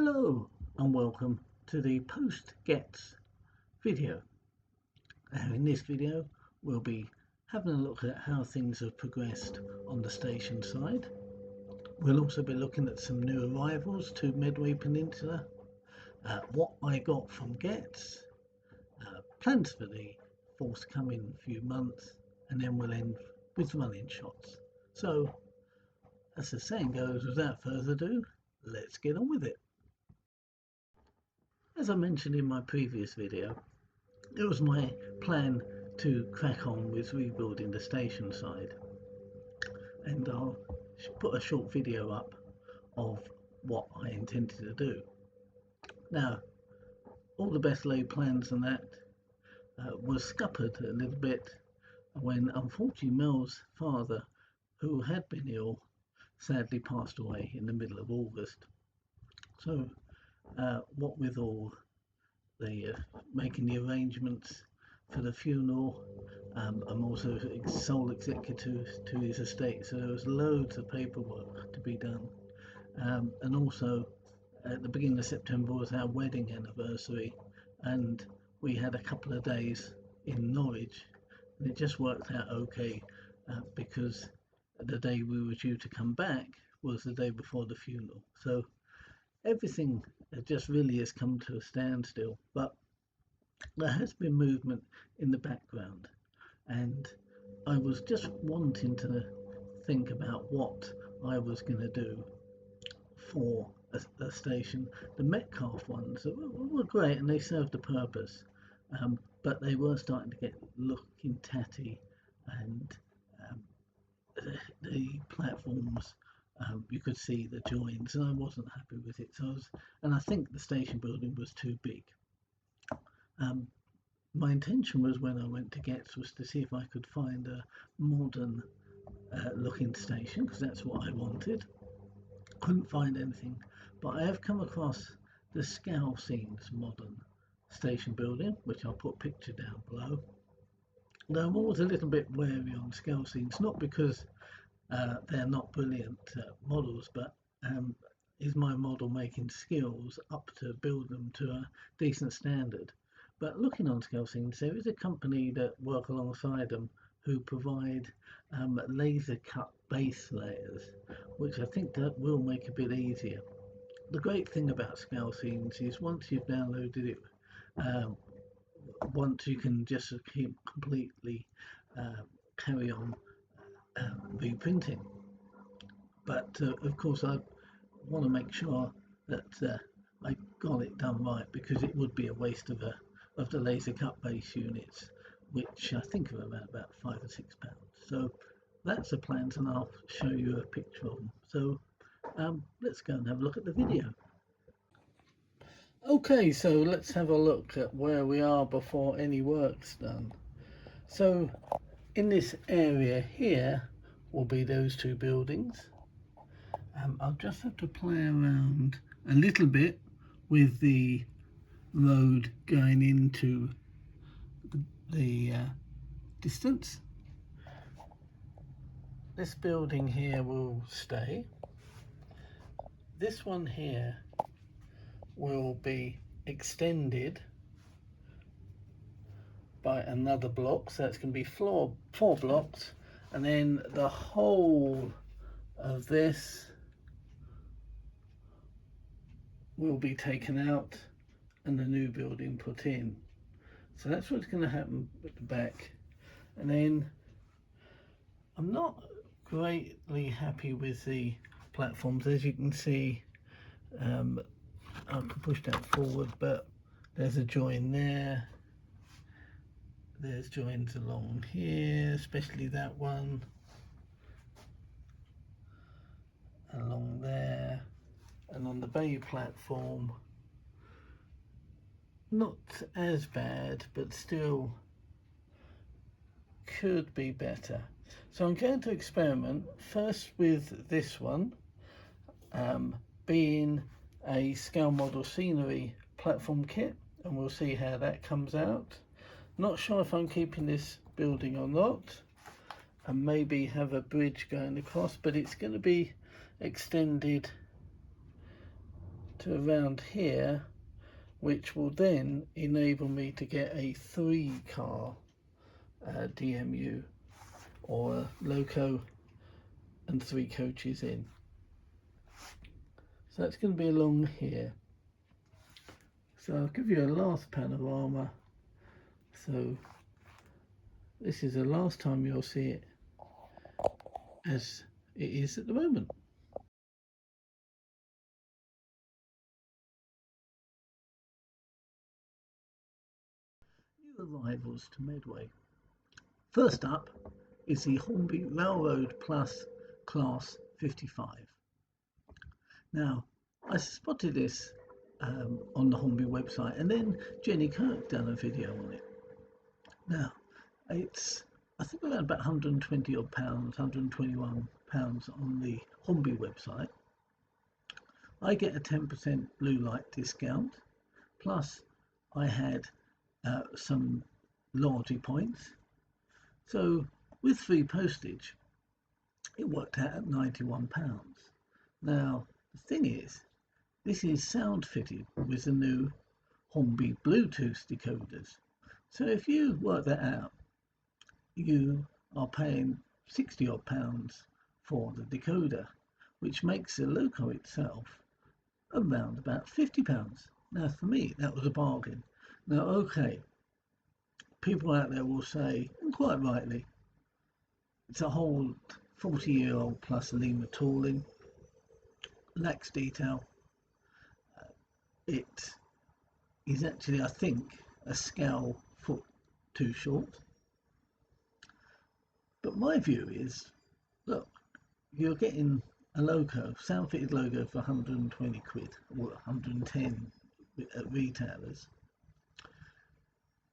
Hello and welcome to the post-gets video. In this video we'll be having a look at how things have progressed on the station side. We'll also be looking at some new arrivals to Medway Peninsula, what I got from gets, plans for the forthcoming few months, and then we'll end with running shots. So as the saying goes, without further ado, let's get on with it. As I mentioned in my previous video, it was my plan to crack on with rebuilding the station side, and I'll put a short video up of what I intended to do. Now, all the best laid plans and that was scuppered a little bit when unfortunately Mel's father, who had been ill, sadly passed away in the middle of August. So what with all the making the arrangements for the funeral, I'm also sole executor to his estate, so there was loads of paperwork to be done. And also at the beginning of September was our wedding anniversary, and we had a couple of days in Norwich, and it just worked out okay because the day we were due to come back was the day before the funeral. So everything just really has come to a standstill, but there has been movement in the background, and I was just wanting to think about what I was going to do for a station. The Metcalfe ones were great and they served a purpose, but they were starting to get looking tatty, and the platforms, you could see the joins, and I wasn't happy with it. And I think the station building was too big. My intention was, when I went to Getz, was to see if I could find a modern looking station, because that's what I wanted. Couldn't find anything, but I have come across the Scousines modern station building, which I'll put a picture down below. Though I'm always a little bit wary on Scousines, not because they're not brilliant models, but is my model making skills up to build them to a decent standard. But looking on Scousines, there is a company that work alongside them who provide laser cut base layers, which I think that will make it a bit easier. The great thing about Scousines is once you've downloaded it, once you can just keep completely carry on reprinting. But of course I want to make sure that I got it done right, because it would be a waste of the laser cut base units, which I think are about £5 or £6. So that's the plans, and I'll show you a picture of them. So let's go and have a look at the video. Okay, so let's have a look at where we are before any work's done. So in this area here will be those two buildings. I'll just have to play around a little bit with the road going into the distance. This building here will stay. This one here will be extended by another block, so it's going to be four blocks, and then the whole of this will be taken out and the new building put in. So that's what's going to happen at the back. And then I'm not greatly happy with the platforms. As you can see, I can push that forward, but there's a join there. There's joins along here, especially that one. Along there. And on the bay platform, not as bad, but still could be better. So I'm going to experiment first with this one, being a scale model scenery platform kit, and we'll see how that comes out. Not sure if I'm keeping this building or not, and maybe have a bridge going across, but it's going to be extended to around here, which will then enable me to get a 3-car DMU, or a loco and 3 coaches in. So that's going to be along here. So I'll give you a last panorama. So this is the last time you'll see it as it is at the moment. New arrivals to Medway. First up is the Hornby Railroad Plus Class 55. Now, I spotted this on the Hornby website, and then Jenny Kirk done a video on it. Now, it's I think around about 120 odd pounds, 121 pounds on the Hornby website. I get a 10% blue light discount, plus I had some loyalty points. So with free postage, it worked out at £91. Now, the thing is, this is sound fitted with the new Hornby Bluetooth decoders. So if you work that out, you are paying 60 odd pounds for the decoder, which makes the loco itself around about £50. Now, for me, that was a bargain. Now, okay, people out there will say, and quite rightly, it's a whole 40-year-old plus Lima tooling, lacks detail. It is actually, I think, a scale foot too short. But my view is, look, you're getting a loco, sound fitted logo for 120 quid, or 110 at retailers.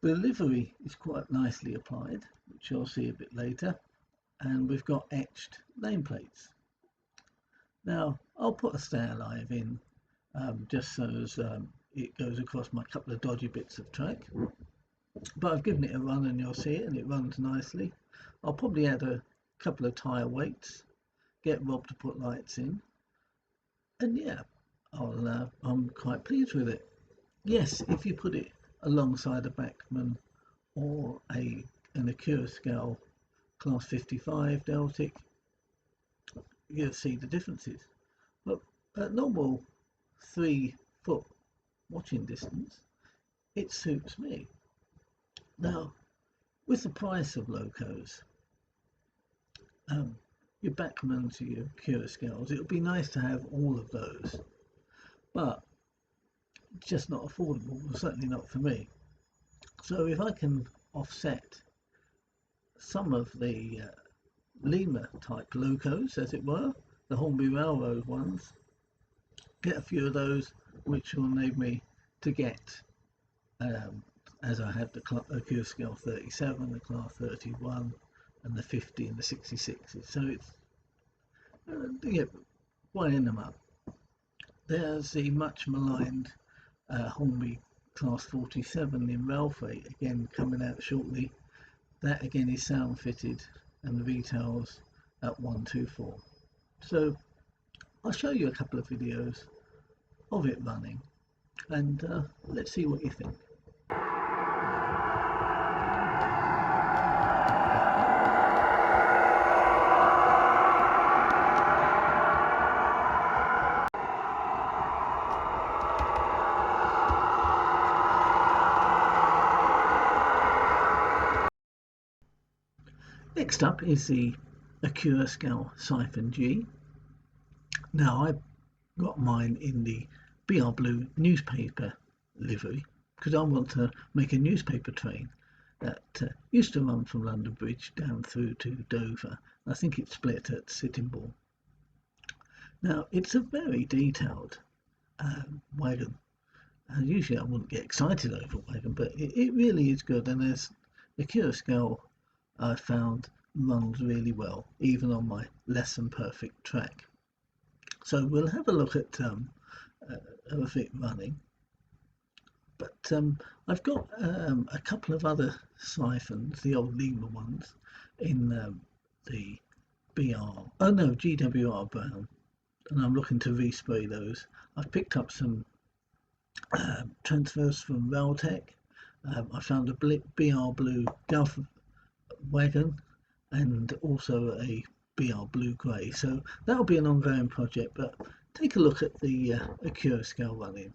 The livery is quite nicely applied, which you'll see a bit later, and we've got etched nameplates. Now, I'll put a stay alive in just so as it goes across my couple of dodgy bits of track, but I've given it a run and you'll see it, and it runs nicely. I'll probably add a couple of tyre weights, get Rob to put lights in, and yeah, I'm quite pleased with it. Yes, if you put it alongside a Bachmann or an Acura scale class 55 Deltic, you'll see the differences. But at normal 3-foot watching distance, it suits me. Now, with the price of locos, your Bachmanns, your Acura scales, it would be nice to have all of those, but it's just not affordable, certainly not for me. So if I can offset some of the Lima type locos, as it were, the Hornby Railroad ones, get a few of those, which will enable me to get, as I have the Acura scale 37, the class 31, and the 50 and the 66s. So it's weighing them up. There's the much maligned Hornby class 47 in rail freight, again coming out shortly. That again is sound fitted, and the retails at 124. So I'll show you a couple of videos of it running, and let's see what you think. Next up is the Acura scale Siphon G. Now, I got mine in the BR Blue newspaper livery because I want to make a newspaper train that used to run from London Bridge down through to Dover. I think it split at Sittingbourne. Now, it's a very detailed wagon. Usually I wouldn't get excited over a wagon, but it really is good, and there's the Acura scale I found runs really well, even on my less than perfect track. So we'll have a look at it running. But I've got a couple of other siphons, the old Lima ones, in the GWR brown, and I'm looking to respray those. I've picked up some transfers from Railtech. I found a BR Blue Gulf wagon and also a BR Blue Grey. So that'll be an ongoing project, but take a look at the Acura scale running.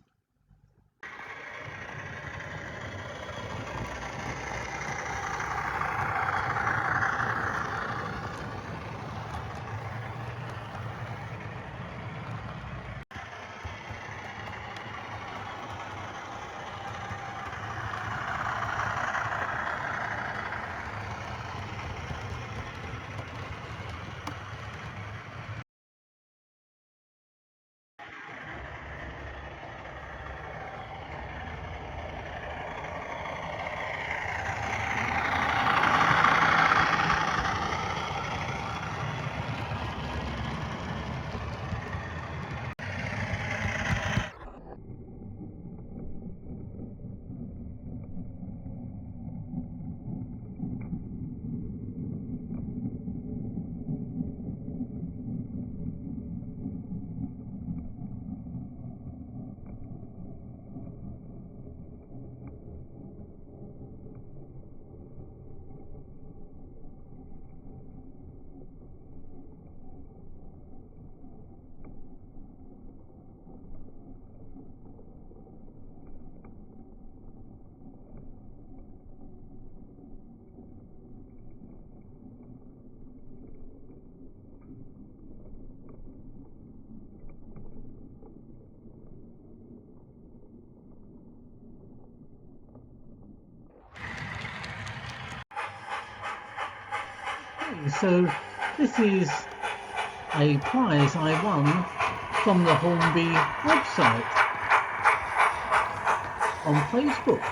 So this is a prize I won from the Hornby website on Facebook.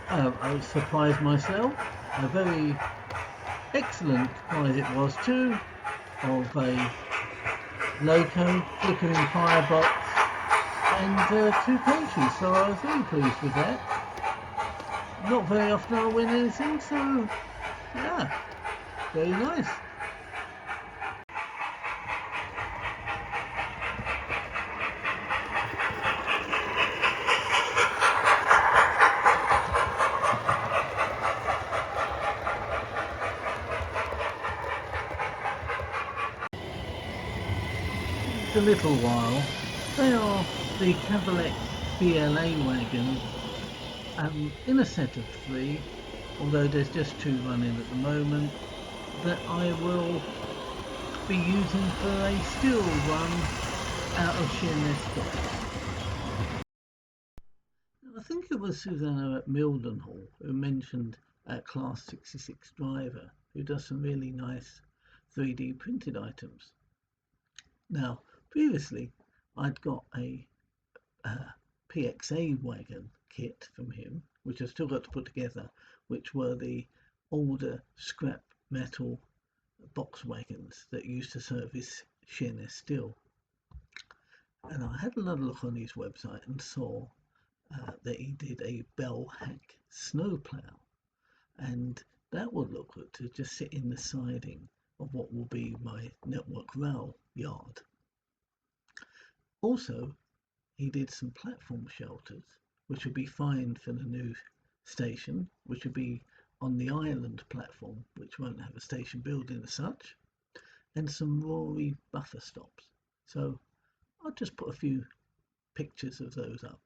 I was surprised myself. A very excellent prize it was too, of a loco, flickering firebox and 2 countries, so I was very pleased with that. Not very often I win anything, so yeah, very nice. A little while. They are the Cadillac BLA wagons in a set of 3, although there's just 2 running at the moment, that I will be using for a still run out of Sheerness Docks. I think it was Susanna at Mildenhall who mentioned a Class 66 driver who does some really nice 3D printed items. Now, previously I'd got a PXA wagon kit from him, which I've still got to put together, which were the older scrap metal box wagons that used to service Sheerness Steel. And I had another look on his website and saw that he did a Bell Hack snowplow, and that would look good to just sit in the siding of what will be my Network Rail yard. Also, he did some platform shelters, which would be fine for the new station, which would be on the island platform, which won't have a station building as such, and some Rory buffer stops. So I'll just put a few pictures of those up.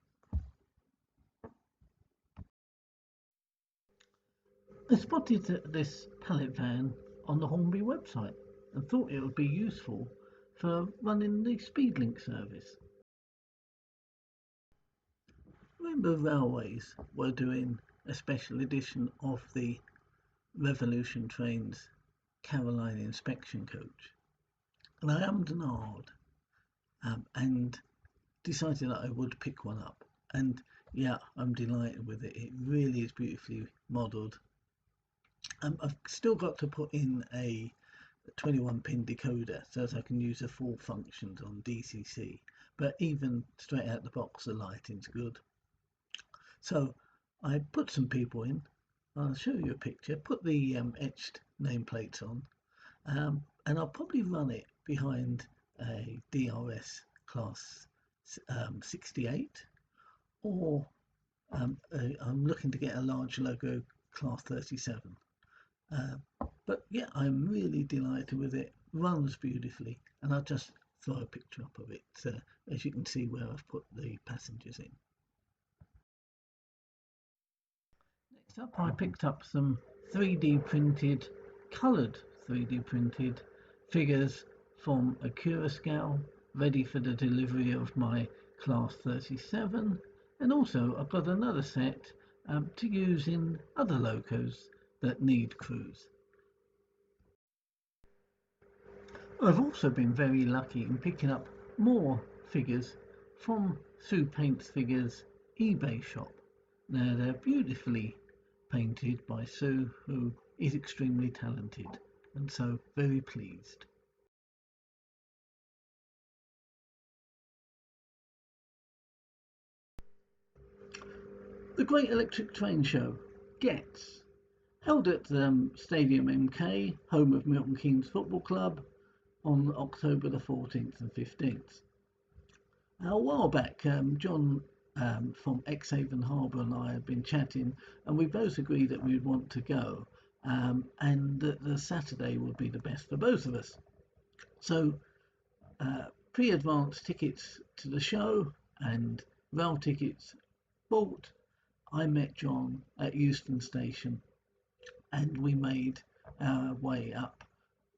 I spotted this pallet van on the Hornby website and thought it would be useful for running the Speedlink service. Remember Railways were doing a special edition of the Revolution Trains Caroline inspection coach, and I ummed and ahed and decided that I would pick one up, and yeah, I'm delighted with it. It really is beautifully modelled. I've still got to put in a 21-pin decoder so that I can use the full functions on DCC, but even straight out the box the lighting's good. So I put some people in. I'll show you a picture, put the etched nameplates on, and I'll probably run it behind a DRS class 68, or I'm looking to get a large logo class 37. But yeah, I'm really delighted with it. Runs beautifully, and I'll just throw a picture up of it, as you can see where I've put the passengers in. Next up, I picked up some 3D printed, coloured 3D printed figures from a Curascal, ready for the delivery of my Class 37, and also I've got another set to use in other locos that need crews. I've also been very lucky in picking up more figures from Sue Paints Figures eBay shop. Now they're beautifully painted by Sue, who is extremely talented, and so very pleased. The Great Electric Train Show, GETS, held at Stadium MK, home of Milton Keynes Football Club, on October the 14th and 15th. A while back, John from Exhaven Harbour and I had been chatting, and we both agreed that we'd want to go, and that the Saturday would be the best for both of us. So pre-advance tickets to the show and rail tickets bought. I met John at Euston Station, and we made our way up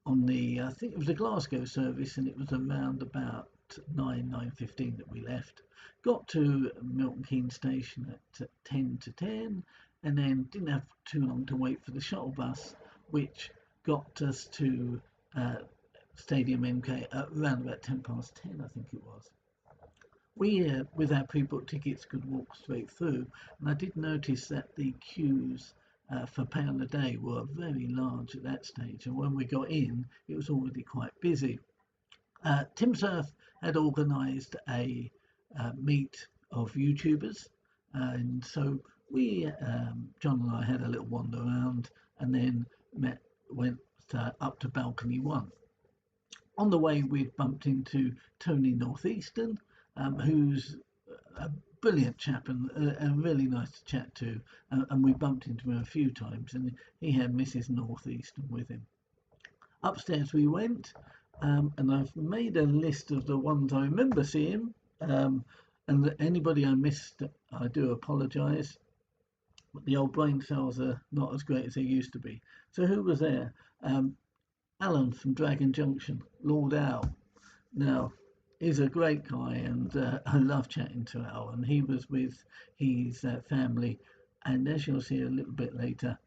on the, I think it was a Glasgow service, and it was around about 9:15 that we left. Got to Milton Keynes Station at 10 to 10, and then didn't have too long to wait for the shuttle bus, which got us to Stadium MK at around about 10 past 10, I think it was. We, with our pre-booked tickets, could walk straight through, and I did notice that the queues for £1 a day were very large at that stage, and when we got in, it was already quite busy. Tim Surf had organised a meet of YouTubers, and so we, John and I, had a little wander around, and then went up to balcony 1. On the way, we'd bumped into Tony Northeastern, who's a brilliant chap and really nice to chat to, and we bumped into him a few times, and he had Mrs. Northeastern with him. Upstairs we went, and I've made a list of the ones I remember seeing, and anybody I missed, I do apologise, but the old brain cells are not as great as they used to be. So who was there? Alan from Dragon Junction, Lord Al. Now, he's a great guy, and I love chatting to Al, and he was with his family, and as you'll see a little bit later,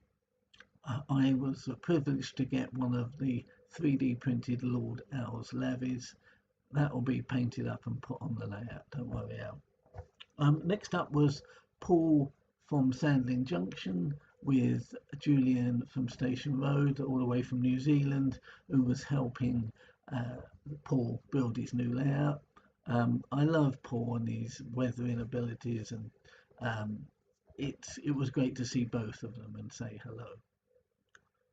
I was privileged to get one of the 3D printed Lord Al's lavies. That will be painted up and put on the layout, don't worry, Al. Next up was Paul from Sandling Junction, with Julian from Station Road, all the way from New Zealand, who was helping Paul build his new layout. I love Paul and his weathering abilities, and it was great to see both of them and say hello.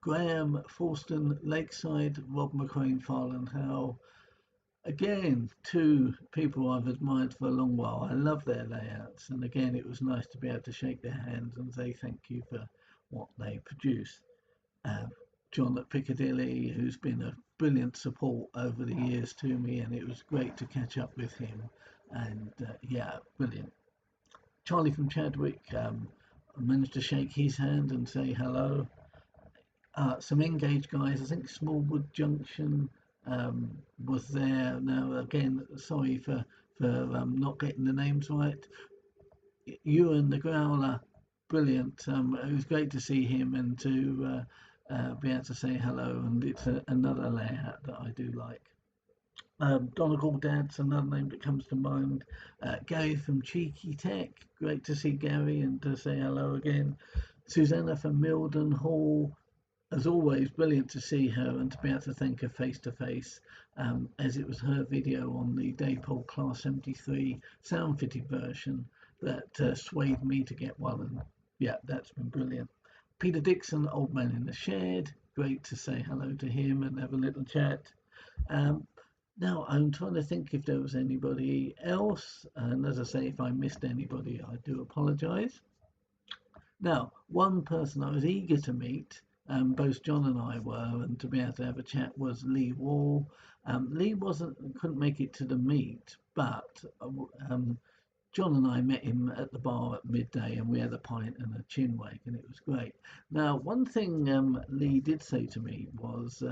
Graham Forston Lakeside, Rob McQueen Farland Howe. Again, two people I've admired for a long while. I love their layouts, and again, it was nice to be able to shake their hands and say thank you for what they produce. John at Piccadilly, who's been a brilliant support over the years to me, and it was great to catch up with him, and yeah, brilliant. Charlie from Chadwick, managed to shake his hand and say hello. Some Engage guys, I think Smallwood Junction was there. Now again, sorry for not getting the names right. Ewan the Growler, brilliant. It was great to see him and to be able to say hello, and it's another layout that I do like. Donegal Dad's another name that comes to mind. Gary from Cheeky Tech, great to see Gary and to say hello again. Susanna from Milden Hall, as always, brilliant to see her and to be able to thank her face to face, as it was her video on the Daypol Class 73 sound fitted version that swayed me to get one, and yeah, that's been brilliant. Peter Dixon, Old Man in the Shed, great to say hello to him and have a little chat. Now I'm trying to think if there was anybody else, and as I say, if I missed anybody, I do apologise. Now, one person I was eager to meet, both John and I were, and to be able to have a chat, was Lee Wall. Lee couldn't make it to the meet, but John and I met him at the bar at midday, and we had a pint and a chinwag, and it was great. Now, one thing Lee did say to me was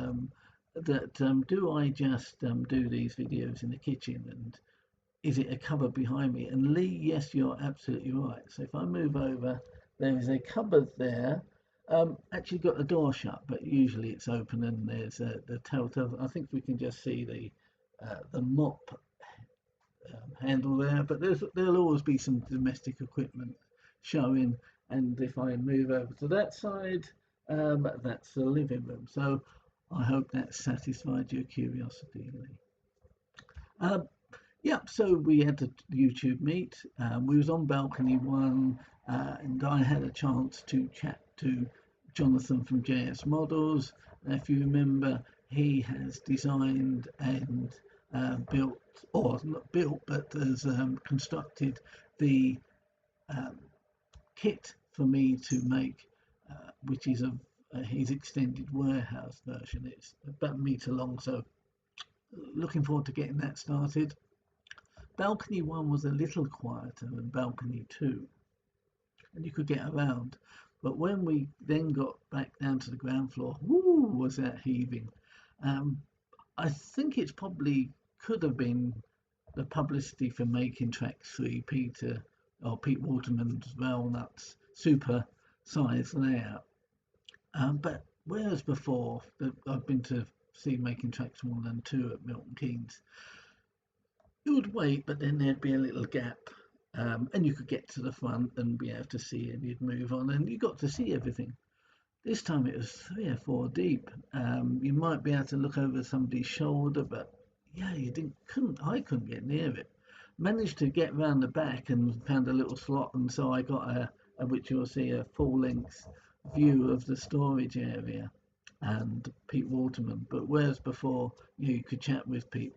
that do I just do these videos in the kitchen, and is it a cupboard behind me? And Lee, yes, you're absolutely right. So if I move over, there is a cupboard there. Actually got the door shut, but usually it's open, and there's the telltale. I think we can just see the mop handle there, but there'll always be some domestic equipment showing. And if I move over to that side, that's the living room. So I hope that satisfied your curiosity, Lee. Um, yeah, so we had the YouTube meet. We was on balcony one, and I had a chance to chat to Jonathan from JS Models. If you remember, he has designed and built, or not built, but has constructed the um, kit for me to make, which is his extended warehouse version. It's about a meter long, so looking forward to getting that started. Balcony one was a little quieter than balcony two, and you could get around. But when we then got back down to the ground floor, whoo, was that heaving. Um, I think it's probably could have been the publicity for making track three, Pete Waterman's Walnuts super size layout. But whereas before I've been to see making tracks one and two at Milton Keynes, you would wait, but then there'd be a little gap, and you could get to the front and be able to see, and you'd move on, and you got to see everything. This time it was 3 or 4 deep. You might be able to look over somebody's shoulder, but yeah, you didn't couldn't I couldn't get near it. Managed to get round the back and found a little slot, and so I got which you'll see, a full length view of the storage area and Pete Waterman. But whereas before you could chat with Pete,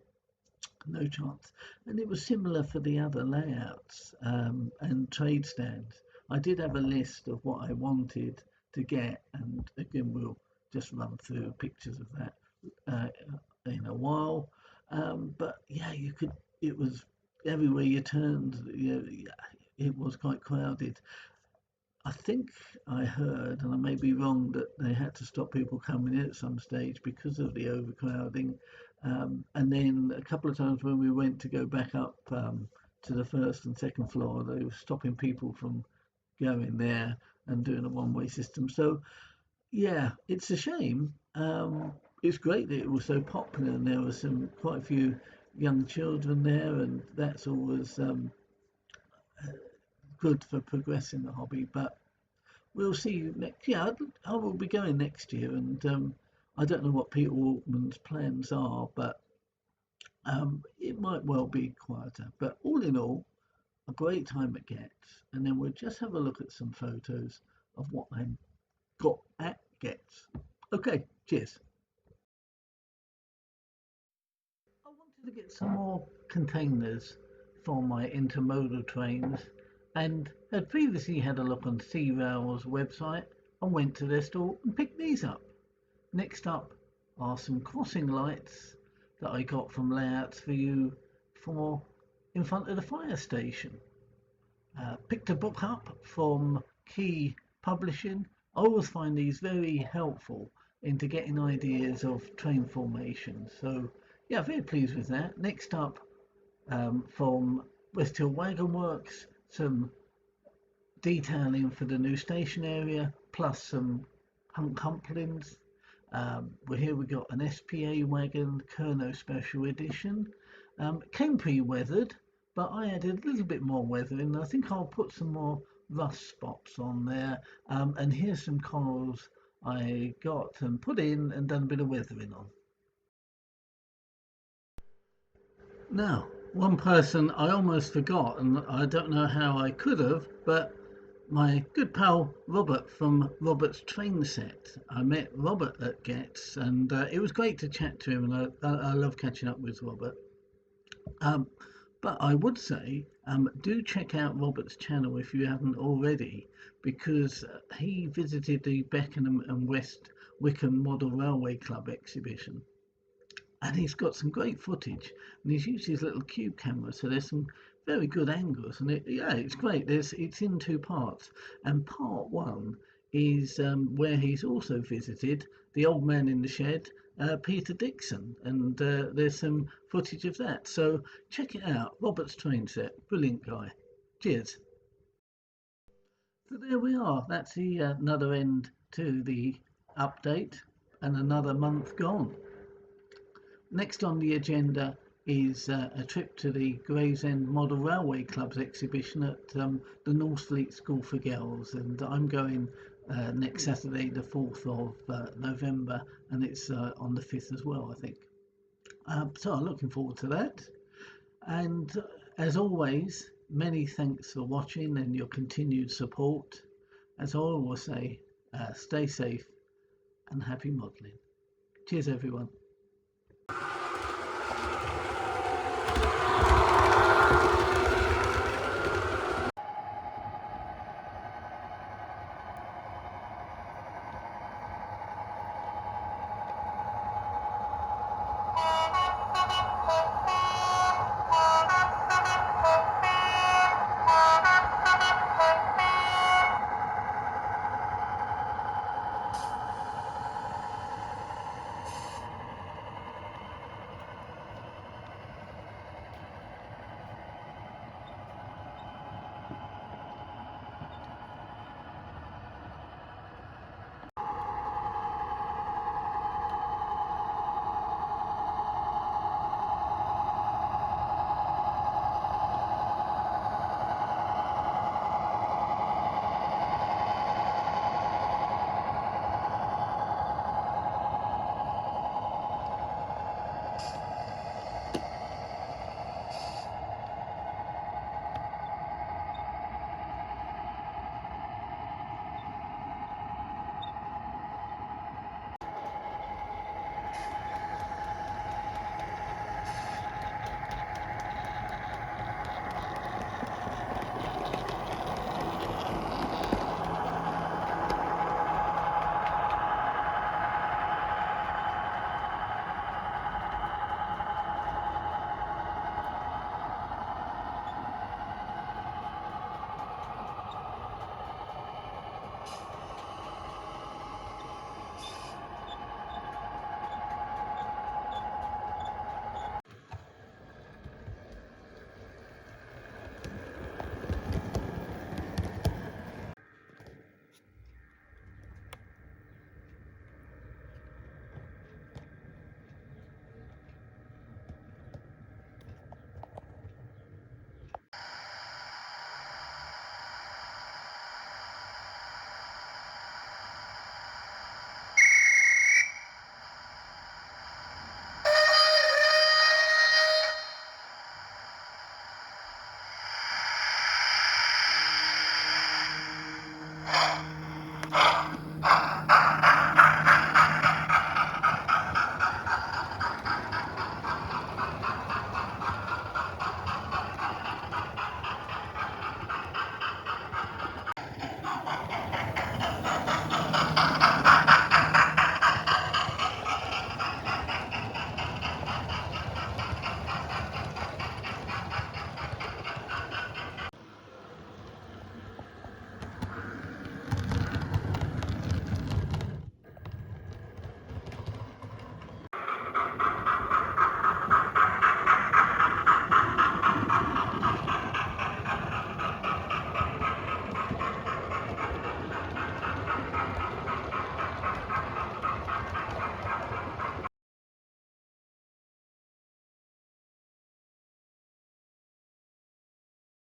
no chance. And it was similar for the other layouts and trade stands. I did have a list of what I wanted to get, and again, we'll just run through pictures of that uh, in a while. But yeah, you could. It was everywhere you turned. It was quite crowded. I think I heard, and I may be wrong, that they had to stop people coming in at some stage because of the overcrowding. And then a couple of times when we went to go back up to the first and second floor, they were stopping people from going there and doing a one-way system. So yeah, it's a shame. It's great that it was so popular, and there were quite a few young children there, and that's always good for progressing the hobby. But we'll see you next. Yeah, I will be going next year, and I don't know what Peter Walkman's plans are, but it might well be quieter. But all in all, a great time at Getz, and then we'll just have a look at some photos of what I got at Getz. Okay, cheers. I wanted to get some more containers for my intermodal trains, and had previously had a look on C-Rail's website and went to their store and picked these up. Next up are some crossing lights that I got from Layouts for You for in front of the fire station. Picked a book up from Key Publishing. I always find these very helpful into getting ideas of train formations. So yeah, very pleased with that. Next up, from West Hill Wagon Works, some detailing for the new station area, plus some humplings. Well, here we got an SPA wagon Kerno Special Edition. It came pre-weathered, but I added a little bit more weathering. I think I'll put some more rust spots on there. And here's some corals I got and put in and done a bit of weathering on. Now, one person I almost forgot, and I don't know how I could have, but my good pal Robert from Robert's Trainset. I met Robert at Getz, and it was great to chat to him, and I love catching up with Robert. Um, but I would say, do check out Robert's channel if you haven't already, because he visited the Beckenham and West Wickham Model Railway Club exhibition, and he's got some great footage, and he's used his little cube camera, so there's some very good angles, and yeah, it's great. It's in two parts, and part one is where he's also visited the old man in the shed, Peter Dixon, and there's some footage of that. So check it out. Robert's Trainset, brilliant guy. Cheers. So there we are. That's the another end to the update, and another month gone. Next on the agenda is a trip to the Gravesend Model Railway Club's exhibition at the North Fleet School for Girls, and I'm going next Saturday, the 4th of November, and it's on the 5th as well, I think. So I'm looking forward to that. And as always, many thanks for watching and your continued support. As I always say, stay safe and happy modelling. Cheers, everyone.